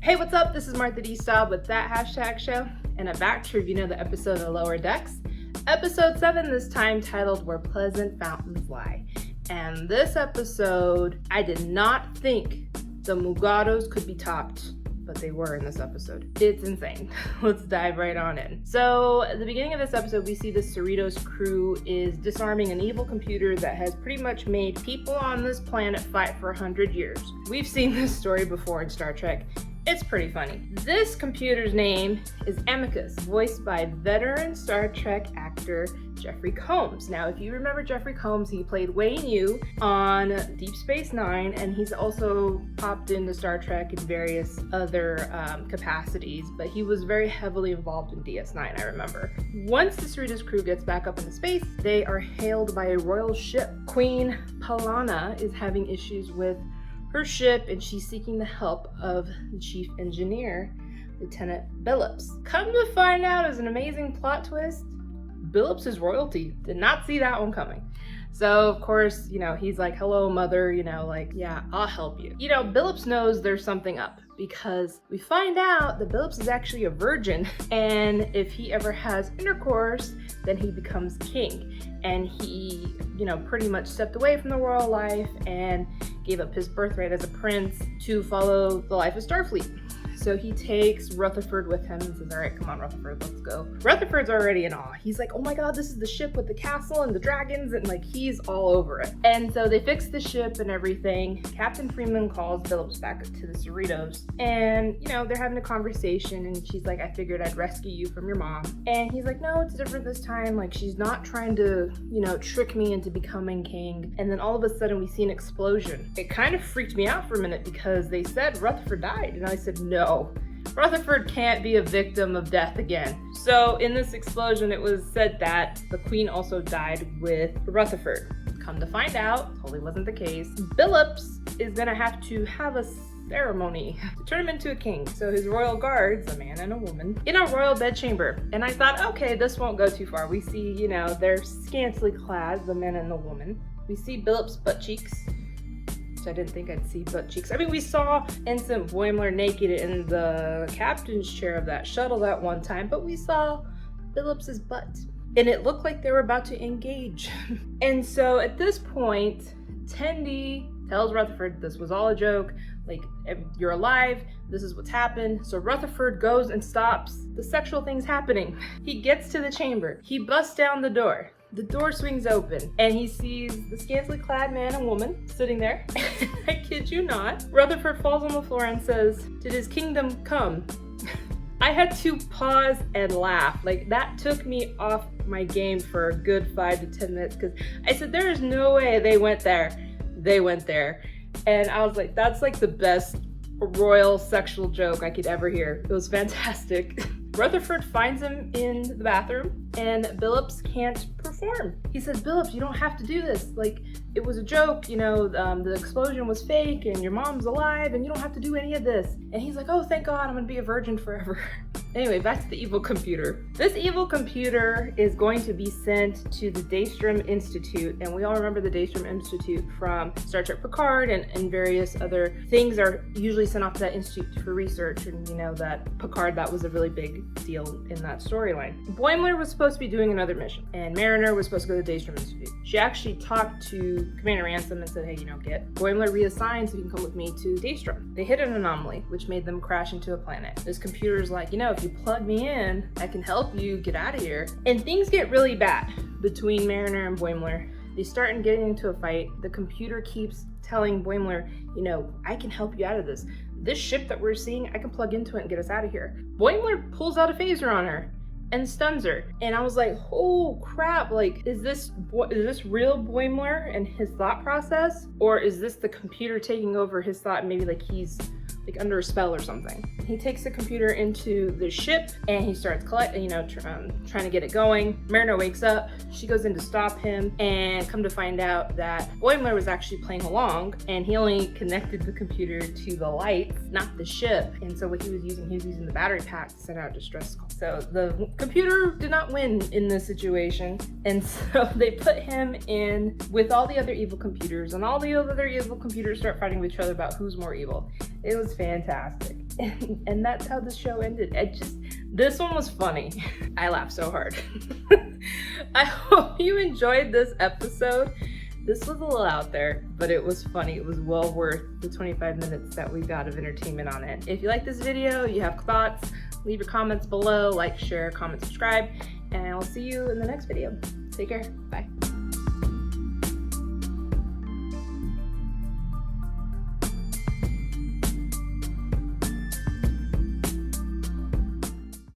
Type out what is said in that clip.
Hey, what's up? This is Martha D. Staub with That Hashtag Show, and I'm back to review another episode of The Lower Decks. Episode 7 this time, titled Where Pleasant Fountains Lie. And this episode, I did not think the Mugatos could be topped, but they were in this episode. It's insane. Let's dive right on in. So at the beginning of this episode, we see the Cerritos crew is disarming an evil computer that has pretty much made people on this planet fight for 100 years. We've seen this story before in Star Trek. It's pretty funny. This computer's name is Amicus, voiced by veteran Star Trek actor Jeffrey Combs. Now, if you remember Jeffrey Combs, he played Wayne Yu on Deep Space Nine, and he's also popped into Star Trek in various other capacities, but he was very heavily involved in DS9, I remember. Once the Cerritos crew gets back up into space, they are hailed by a royal ship. Queen Palana is having issues with her ship, and she's seeking the help of the chief engineer, Lieutenant Billups. Come to find out, as an amazing plot twist, Billups is royalty. Did not see that one coming. So, of course, he's like, hello, mother, yeah, I'll help you. Billups knows there's something up, because we find out that Billups is actually a virgin, and if he ever has intercourse, then he becomes king. And he, pretty much stepped away from the royal life and gave up his birthright as a prince to follow the life of Starfleet. So he takes Rutherford with him and says, all right, come on, Rutherford, let's go. Rutherford's already in awe. He's like, oh my God, this is the ship with the castle and the dragons, and he's all over it. And so they fix the ship and everything. Captain Freeman calls Billups back to the Cerritos, and they're having a conversation, and she's like, I figured I'd rescue you from your mom. And he's like, no, it's different this time. She's not trying to, trick me into becoming king. And then all of a sudden we see an explosion. It kind of freaked me out for a minute, because they said Rutherford died, and I said, no. Rutherford can't be a victim of death again. So in this explosion, it was said that the queen also died with Rutherford. Come to find out, totally wasn't the case. Billups is gonna have to have a ceremony to turn him into a king. So his royal guards, a man and a woman, in a royal bedchamber. And I thought, okay, this won't go too far. We see, they're scantily clad, the man and the woman. We see Billups' butt cheeks. I didn't think I'd see butt cheeks. I mean, we saw Ensign Boimler naked in the captain's chair of that shuttle that one time, but we saw Billups' butt, and it looked like they were about to engage. And so at this point, Tendi tells Rutherford this was all a joke, you're alive, this is what's happened. So Rutherford goes and stops the sexual things happening. He gets to the chamber, he busts down the door. The door swings open, and he sees the scantily clad man and woman sitting there. I kid you not. Rutherford falls on the floor and says, did his kingdom come? I had to pause and laugh. That took me off my game for a good 5 to 10 minutes, because I said, there is no way they went there. They went there. And I was like, that's the best royal sexual joke I could ever hear. It was fantastic. Rutherford finds him in the bathroom, and Billups can't perform. He says, Billups, you don't have to do this. It was a joke, the explosion was fake, and your mom's alive, and you don't have to do any of this. And he's like, oh, thank God, I'm gonna be a virgin forever. Anyway, back to the evil computer. This evil computer is going to be sent to the Daystrom Institute, and we all remember the Daystrom Institute from Star Trek Picard, and various other things are usually sent off to that institute for research, and that Picard, that was a really big deal in that storyline. Boimler was supposed to be doing another mission, and Mariner was supposed to go to the Daystrom Institute. She actually talked to Commander Ransom and said, hey, get Boimler reassigned so he can come with me to Daystrom. They hit an anomaly, which made them crash into a planet. This computer's like, if you plug me in, I can help you get out of here. And things get really bad between Mariner and Boimler. They start getting into a fight. The computer keeps telling Boimler, I can help you out of this. This ship that we're seeing, I can plug into it and get us out of here. Boimler pulls out a phaser on her and stuns her. And I was like, oh crap, is this real Boimler and his thought process? Or is this the computer taking over his thought, and maybe he's under a spell or something? He takes the computer into the ship, and he starts trying to get it going. Mariner wakes up, she goes in to stop him, and come to find out that Boimler was actually playing along, and he only connected the computer to the lights, not the ship. And so what he was using the battery pack to send out distress calls. So the computer did not win in this situation, and so they put him in with all the other evil computers, and all the other evil computers start fighting with each other about who's more evil. It was fantastic. And that's how the show ended. This one was funny. I laughed so hard. I hope you enjoyed this episode. This was a little out there, but it was funny. It was well worth the 25 minutes that we got of entertainment on it. If you like this video, you have thoughts, leave your comments below, like, share, comment, subscribe, and I'll see you in the next video. Take care. Bye.